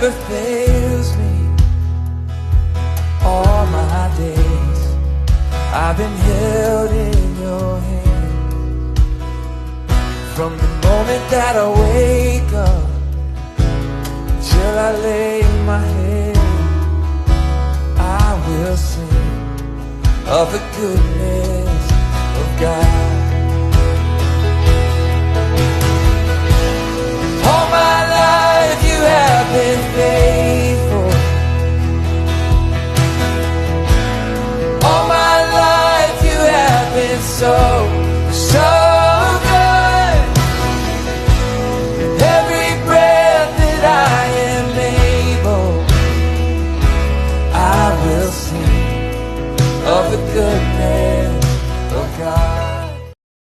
never fails me. All my days I've been held in your hand. From the moment that I wake up till I lay my head, I will sing of the goodness of God.